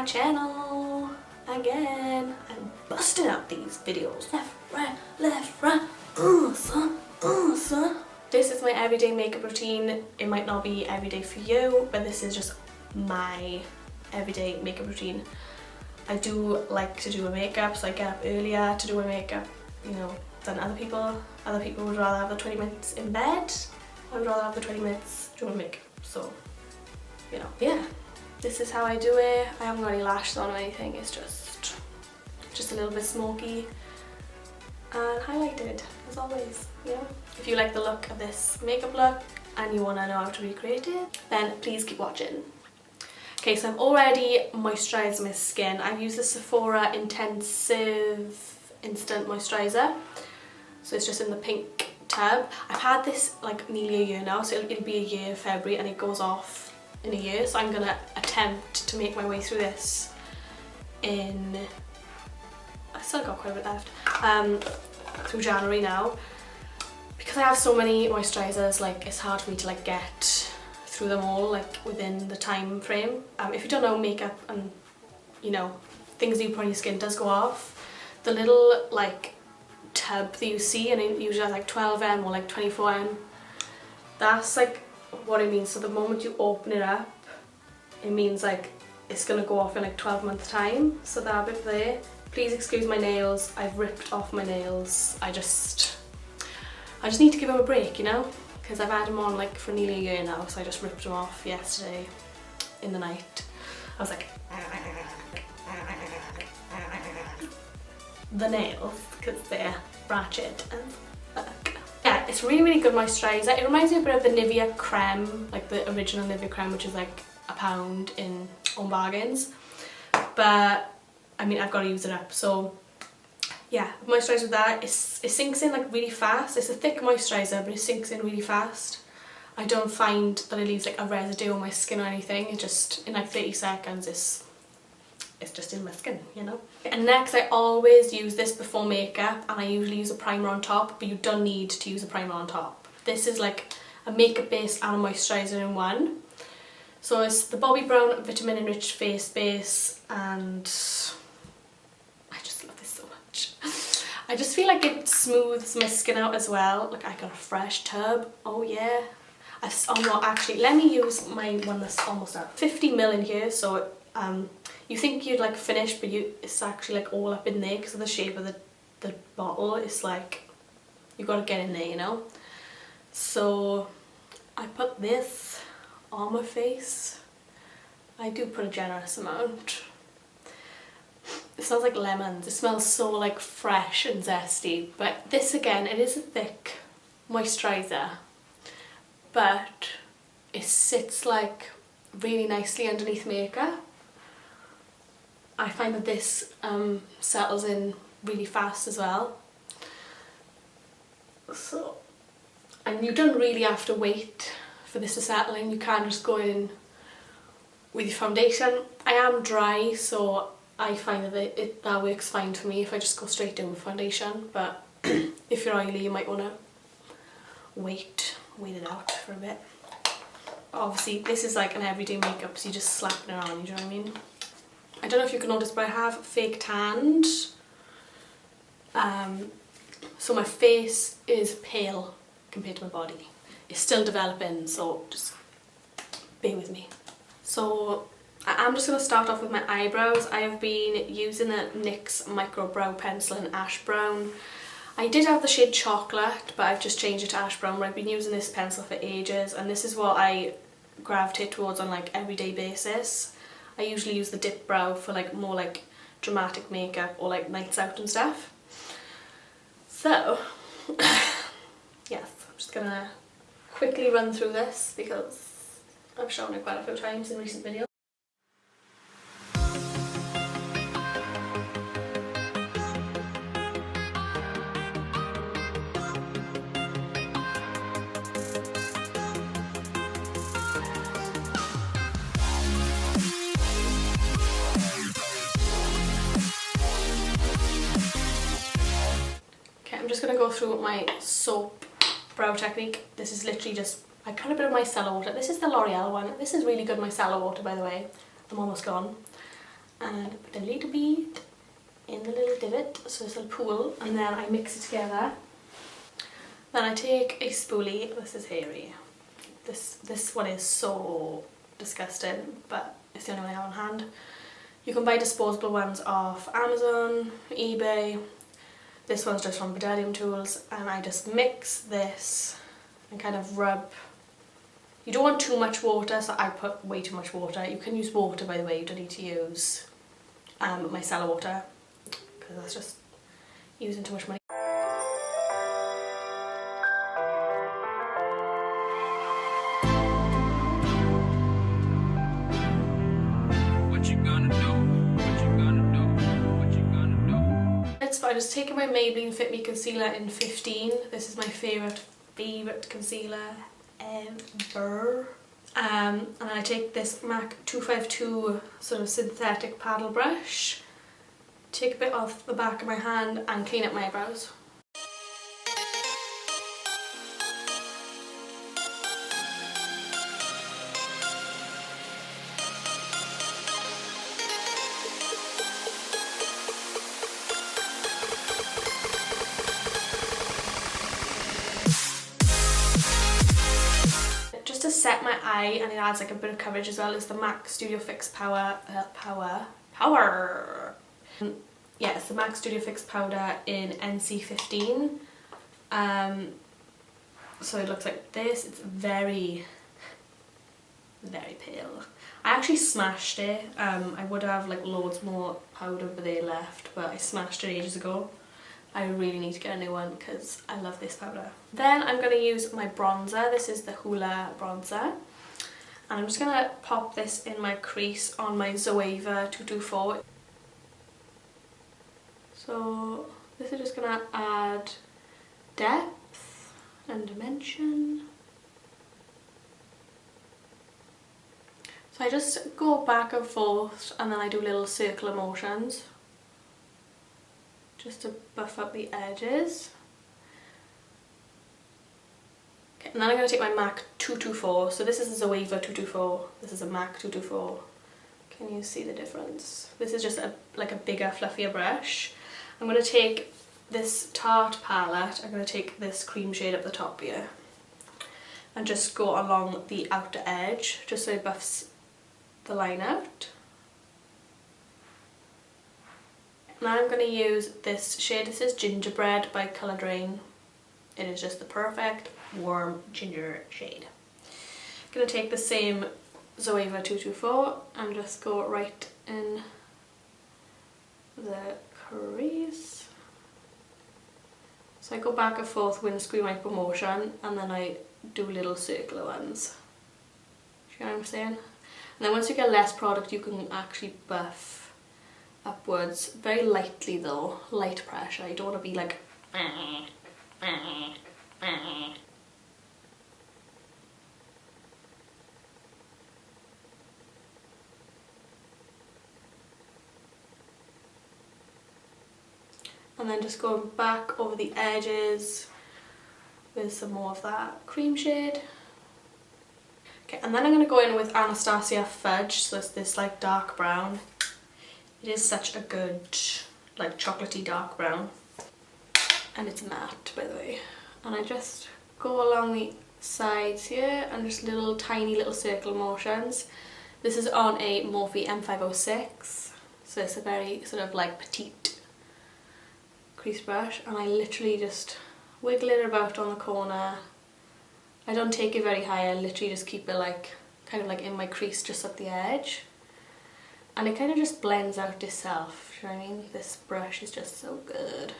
my channel again. I'm busting out these videos. Left, right, son. This is my everyday makeup routine. It might not be everyday for you, but this is just my everyday makeup routine. I do like to do my makeup, so I get up earlier to do my makeup, you know, than other people. Other people would rather have the 20 minutes in bed. I would rather have the 20 minutes doing my makeup, so, you know, yeah. This is how I do it. I haven't got any lashes on or anything, it's just a little bit smoky and highlighted, as always, you know. If you like the look of this makeup look and you want to know how to recreate it, then please keep watching. Okay, so I've already moisturised my skin. I've used the Sephora Intensive Instant Moisturiser. So it's just in the pink tub. I've had this like nearly a year now, so it'll be a year in February and it goes off in a year. So I'm going to attempt to make my way through this in... I still got quite a bit left. Through January now. Because I have so many moisturisers, like it's hard for me to like get through them all like within the time frame. If you don't know, makeup and you know things you put on your skin does go off. The little like tub that you see, and it usually has like 12M or like 24M, that's like what it means. So the moment you open it up, it means like it's gonna go off in like 12 months time. So that bit there, please excuse my nails. I've ripped off my nails. I just need to give them a break, you know, because I've had them on like for nearly a year now, so I just ripped them off yesterday in the night. I was like, the nails, because they're ratchet and fuck. Yeah, it's really good moisturiser. It reminds me a bit of the Nivea creme, like the original Nivea creme, which is like £1 in Home Bargains. But I mean, I've got to use it up, so yeah, moisturise with that. It sinks in like really fast. It's a thick moisturiser, but it sinks in really fast. I don't find that it leaves like a residue on my skin or anything. It just, in like 30 seconds, it's just in my skin, you know. And next, I always use this before makeup, and I usually use a primer on top, but you don't need to use a primer on top. This is like a makeup base and a moisturiser in one. So it's the Bobbi Brown Vitamin Enriched Face Base, and I just feel like it smooths my skin out as well. Like I got a fresh tub. Oh yeah. Oh no, actually, let me use my one that's almost out. 50ml in here, so you think you'd like finish, but it's actually like all up in there because of the shape of the bottle. It's like you got to get in there, you know. So I put this on my face. I do put a generous amount. It smells like lemons. It smells so like fresh and zesty. But this again, it is a thick moisturiser, but it sits like really nicely underneath makeup. I find that this settles in really fast as well. So, and you don't really have to wait for this to settle in. You can just go in with your foundation. I am dry, so I find that that works fine for me if I just go straight in with foundation. But if you're oily, you might want to wait it out for a bit. Obviously, this is like an everyday makeup, so you just slap it on, you know what I mean? I don't know if you can notice, but I have fake tanned. So my face is pale compared to my body. It's still developing, so just bear with me. So I'm just going to start off with my eyebrows. I have been using the NYX Micro Brow Pencil in Ash Brown. I did have the shade Chocolate, but I've just changed it to Ash Brown. I've been using this pencil for ages, and this is what I gravitate towards on like everyday basis. I usually use the Dip Brow for like more like dramatic makeup or like nights out and stuff. So yes, I'm just going to quickly run through this because I've shown it quite a few times in recent videos. I'm just going to go through my soap brow technique. This is literally just, I cut a bit of micellar water. This is the L'Oreal one. This is really good micellar water, by the way. I'm almost gone. and put a little bit in the little divot, so this will pool, and then I mix it together. Then I take a spoolie. This is hairy. This one is so disgusting, but it's the only one I have on hand. You can buy disposable ones off Amazon, eBay. This one's just from Bedelium Tools, and I just mix this and kind of rub. You don't want too much water, so I put way too much water. You can use water, by the way. You don't need to use micellar water, because that's just using too much money. I just taken my Maybelline Fit Me Concealer in 15. This is my favourite concealer ever. And I take this MAC 252 sort of synthetic paddle brush, take a bit off the back of my hand and clean up my eyebrows. To set my eye, and it adds like a bit of coverage as well, is the MAC Studio Fix Power. Yeah, it's the MAC Studio Fix Powder in NC15. So it looks like this. It's very pale. I actually smashed it. I would have like loads more powder but they left, but I smashed it ages ago. I really need to get a new one because I love this powder. Then I'm going to use my bronzer. This is the Hoola bronzer. And I'm just going to pop this in my crease on my Zoeva 224. So this is just going to add depth and dimension. So I just go back and forth and then I do little circular motions, just to buff up the edges. Okay, and then I'm going to take my MAC 224. So this is a Zoeva 224. This is a MAC 224. Can you see the difference? This is just like a bigger, fluffier brush. I'm going to take this Tarte palette. I'm going to take this cream shade up the top here and just go along the outer edge, just so it buffs the line out. Now I'm going to use this shade. This is Gingerbread by Raine. It is just the perfect warm ginger shade. I'm going to take the same Zoeva 224 and just go right in the crease. So I go back and forth windscreen wiper motion and then I do little circular ones. Do you know what I'm saying? And then once you get less product you can actually buff upwards, very lightly though, light pressure. You don't want to be like and then just going back over the edges with some more of that cream shade. Okay, and then I'm going to go in with Anastasia Fudge, so it's this like dark brown. It is such a good, like, chocolatey dark brown. And it's matte, by the way. And I just go along the sides here and just little tiny little circle motions. This is on a Morphe M506. So it's a very sort of like petite crease brush. And I literally just wiggle it about on the corner. I don't take it very high, I literally just keep it like, kind of like in my crease just at the edge. And it kind of just blends out itself, you know what I mean? This brush is just so good.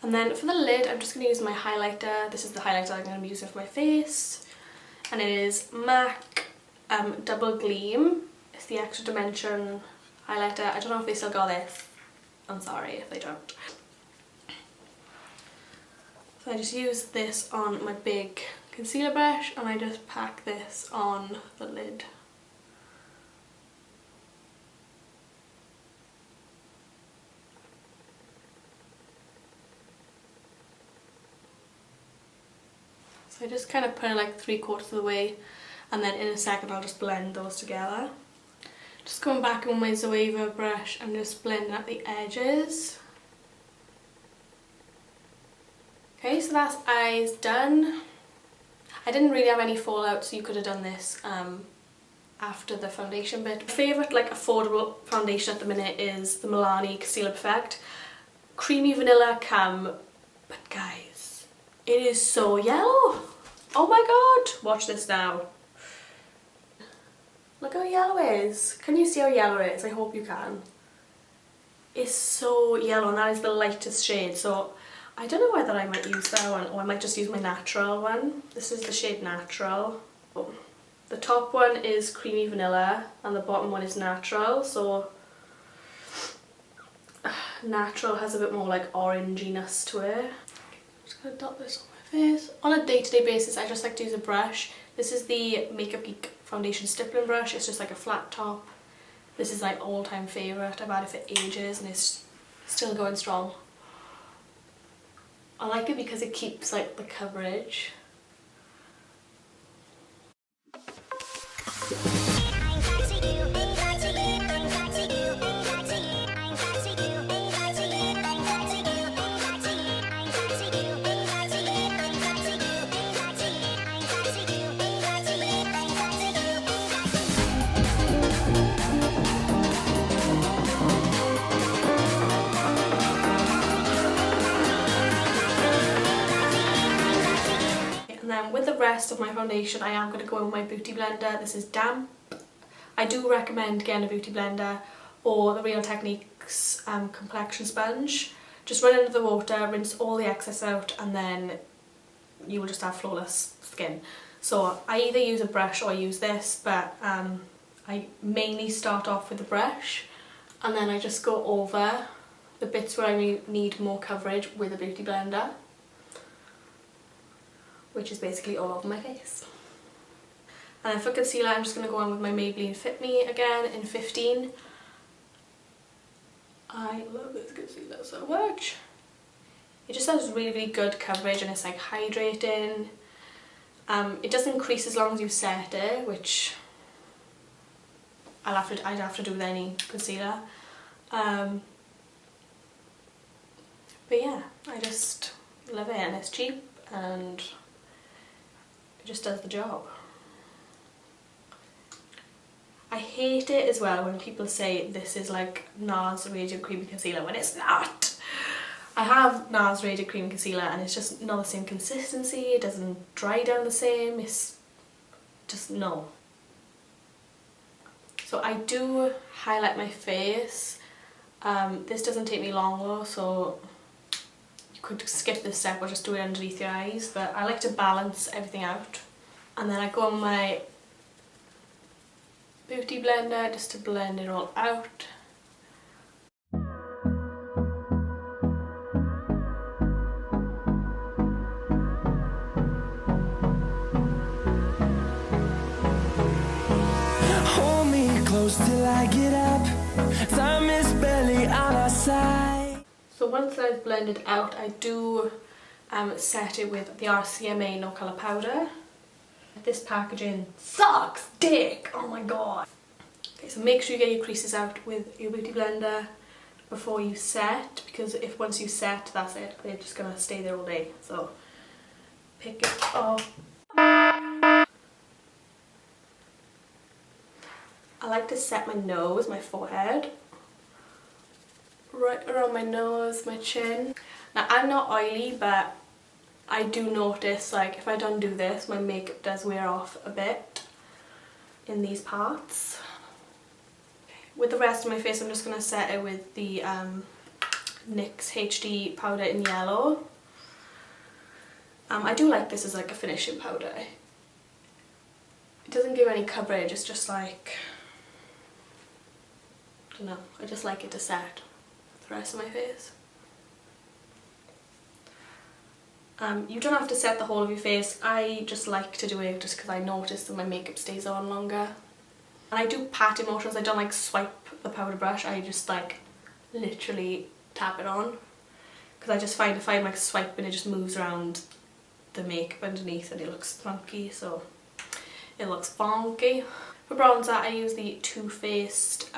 And then for the lid, I'm just going to use my highlighter. This is the highlighter I'm going to be using for my face. And it is MAC Double Gleam. It's the Extra Dimension highlighter. I don't know if they still got this. I'm sorry if they don't. So I just use this on my big concealer brush and I just pack this on the lid. So I just kind of put it like 3/4 of the way and then in a second I'll just blend those together. Just going back on my Zoeva brush and just blending out the edges. Okay, so that's eyes done. I didn't really have any fallout, so you could have done this after the foundation bit. My favourite like affordable foundation at the minute is the Milani Concealer Perfect. Creamy vanilla cam, but guys, it is so yellow. Oh my god, watch this now. Look how yellow it is. Can you see how yellow it is? I hope you can. It's so yellow, and that is the lightest shade, so I don't know whether I might use that one or I might just use my natural one. This is the shade Natural. Oh. The top one is Creamy Vanilla and the bottom one is Natural, so Natural has a bit more like oranginess to it. I'm just going to dot this on my face. On a day-to-day basis I just like to use a brush. This is the Makeup Geek foundation stippling brush. It's just like a flat top. This is my all-time favourite. I've had it for ages and it's still going strong. I like it because it keeps like the coverage. With the rest of my foundation I am going to go in with my beauty blender. This is damp. I do recommend getting a beauty blender or the Real Techniques complexion sponge. Just run it into the water, rinse all the excess out, and then you will just have flawless skin. So I either use a brush or I use this, but I mainly start off with the brush and then I just go over the bits where I need more coverage with a beauty blender, which is basically all over my face. And then for concealer I'm just going to go on with my Maybelline Fit Me again in 15. I love this concealer so much. It just has really, really good coverage and it's like hydrating. It doesn't crease as long as you set it, which I'd have to do with any concealer. But yeah, I just love it and it's cheap and it just does the job. I hate it as well when people say this is like NARS Radiant Creamy Concealer when it's not. I have NARS Radiant Creamy Concealer and it's just not the same consistency, it doesn't dry down the same, it's just no. So I do highlight my face. This doesn't take me long though, so you could skip this step or just do it underneath your eyes, but I like to balance everything out. And then I go on my beauty blender just to blend it all out. Hold me close till I get up. Time is barely on our side. So once I've blended out, I do set it with the RCMA No Colour Powder. This packaging sucks dick, oh my god. Okay, so make sure you get your creases out with your beauty blender before you set, because if once you set, that's it, they're just gonna stay there all day. So pick it up. I like to set my nose, my forehead, right around my nose, my chin. Now I'm not oily, but I do notice, like, if I don't do this, my makeup does wear off a bit in these parts. With the rest of my face, I'm just going to set it with the NYX HD powder in yellow. I do like this as like a finishing powder. It doesn't give any coverage, it's just like, I don't know, I just like it to set the rest of my face. You don't have to set the whole of your face. I just like to do it just because I notice that my makeup stays on longer. And I do patting motions, I don't like swipe the powder brush, I just like literally tap it on. Because I just find if I'm like swiping, it just moves around the makeup underneath and it looks funky, so it looks bonky. For bronzer I use the Too Faced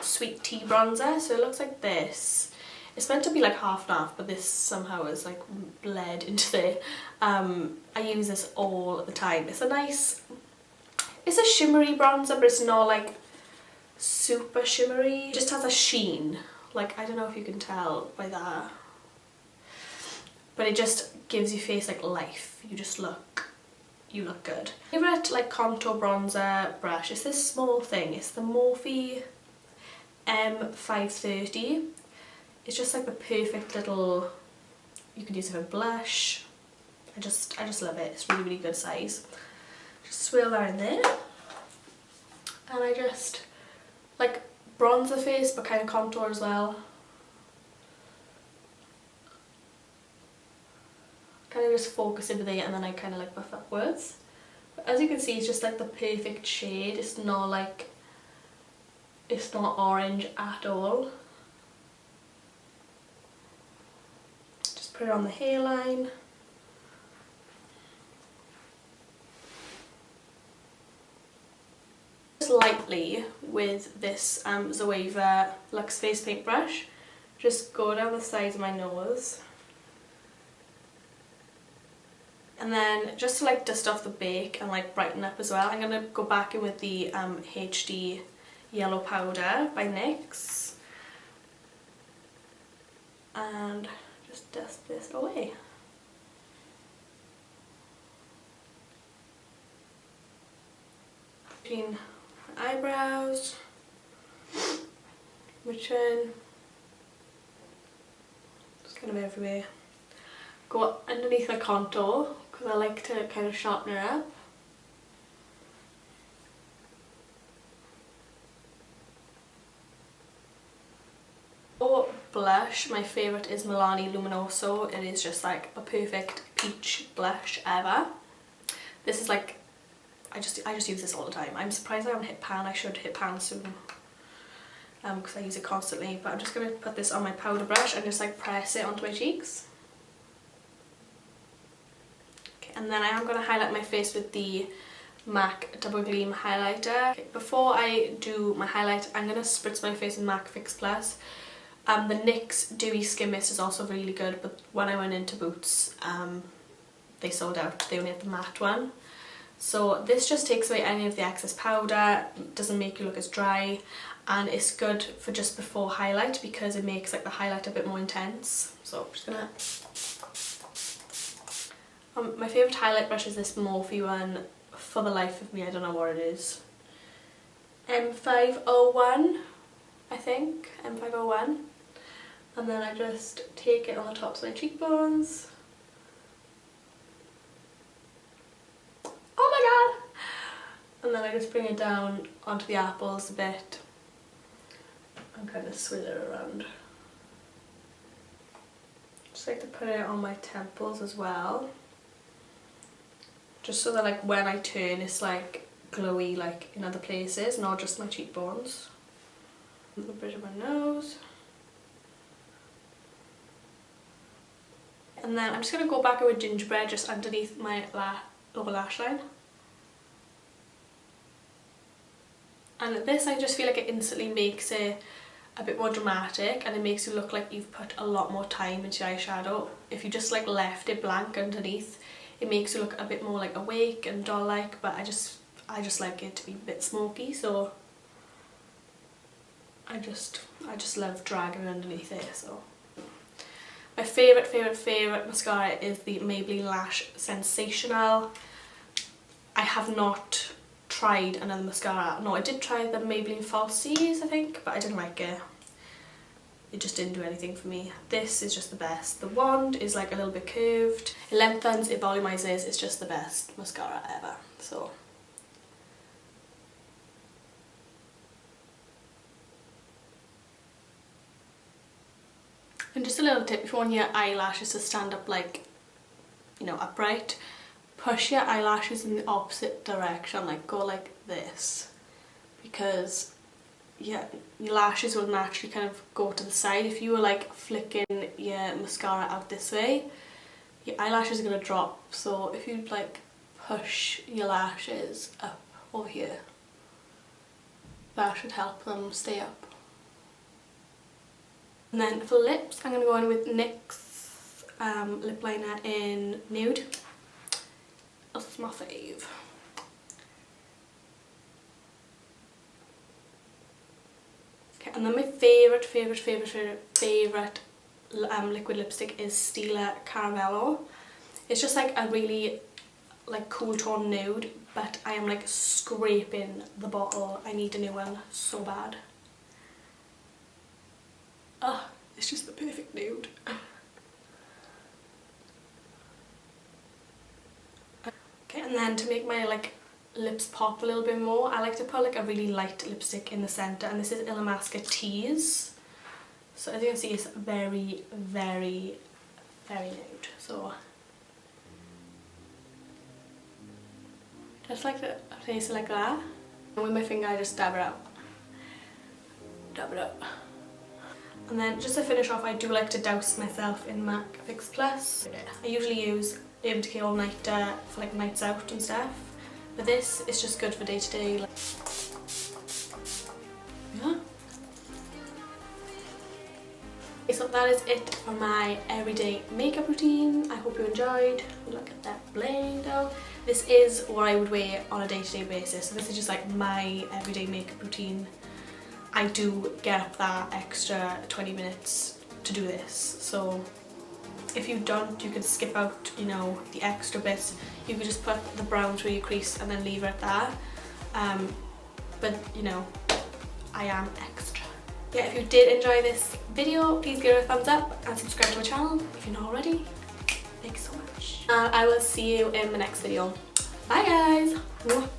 Sweet Tea bronzer, so it looks like this. It's meant to be like half and half, but this somehow is like bled into there. I use this all the time. It's a nice, it's a shimmery bronzer, but it's not like super shimmery. It just has a sheen. Like, I don't know if you can tell by that, but it just gives your face like life. You look good. Favorite like contour bronzer brush is this small thing. It's the Morphe M530. It's just like the perfect little, you could use it for blush. I just love it. It's really, really good size. Just swirl that in there, and I just like bronze the face but kind of contour as well. Kind of just focus over there, and then I kind of like buff upwards. But as you can see, it's just like the perfect shade. It's not like, it's not orange at all. Just put it on the hairline. Just lightly with this Zoeva Luxe Face Paintbrush, just go down the sides of my nose. And then just to like dust off the bake and like brighten up as well, I'm going to go back in with the HD Yellow Powder by NYX and just dust this away. Between my eyebrows, my chin, just kind of everywhere. Go underneath my contour because I like to kind of sharpen it up. For blush, my favourite is Milani Luminoso. It is just like a perfect peach blush ever. This is like, I just use this all the time. I'm surprised I haven't hit pan. I should hit pan soon because I use it constantly. But I'm just going to put this on my powder brush and just like press it onto my cheeks. And then I am going to highlight my face with the MAC Double Gleam highlighter. Okay, before I do my highlight, I'm going to spritz my face in MAC Fix Plus. The NYX Dewy Skin Mist is also really good, but when I went into Boots, they sold out. They only had the matte one. So this just takes away any of the excess powder, doesn't make you look as dry, and it's good for just before highlight because it makes like the highlight a bit more intense. So I'm just gonna... my favourite highlight brush is this Morphe one, for the life of me, I don't know what it is. M501, I think, M501. And then I just take it on the tops of my cheekbones. Oh my god! And then I just bring it down onto the apples a bit and kind of swirl it around. Just like to put it on my temples as well. Just so that like when I turn it's like glowy like in other places, not just my cheekbones. The bridge of my nose. And then I'm just going to go back with gingerbread just underneath my lower lash line. And this, I just feel like it instantly makes it a bit more dramatic and it makes you look like you've put a lot more time into your eyeshadow. If you just like left it blank underneath, it makes you look a bit more like awake and doll-like, but I just like it to be a bit smoky, so I just love dragging underneath it. So my favourite mascara is the Maybelline Lash Sensational. I have not tried another mascara. No, I did try the Maybelline Falsies, I think, but I didn't like it. It just didn't do anything for me. This is just the best. The wand is like a little bit curved. It lengthens, it volumizes. It's just the best mascara ever. So and just a little tip, if you want your eyelashes to stand up like, you know, upright, push your eyelashes in the opposite direction, like go like this, because yeah, your lashes will naturally kind of go to the side. If you were like flicking your mascara out this way, your eyelashes are going to drop. So if you like push your lashes up over here, That should help them stay up. And then for lips, I'm going to go in with NYX lip liner in Nude. This is my fave. Okay, and then my favourite liquid lipstick is Stila Caramello. It's just like a really like cool tone nude, but I am like scraping the bottle. I need a new one so bad. Ah, it's just the perfect nude. Okay, and then to make my like lips pop a little bit more, I like to put like a really light lipstick in the centre, and this is Illamasqua Tease. So as you can see, it's very, very, very nude. So just like to place it like that, and with my finger I just dab it out. Dab it out. And then just to finish off, I do like to douse myself in MAC Fix Plus. I usually use Urban Decay All Nighter for like nights out and stuff, but this is just good for day to day. Like, yeah. Okay, so that is it for my everyday makeup routine. I hope you enjoyed. Look at that bling though. This is what I would wear on a day-to-day basis. So this is just like my everyday makeup routine. I do get up that extra 20 minutes to do this. So if you don't, you can skip out, you know, the extra bits. You could just put the brown through your crease and then leave it at that. But you know, I am extra. Yeah, if you did enjoy this video, please give it a thumbs up and subscribe to my channel if you're not already. Thanks so much. I will see you in the next video. Bye guys!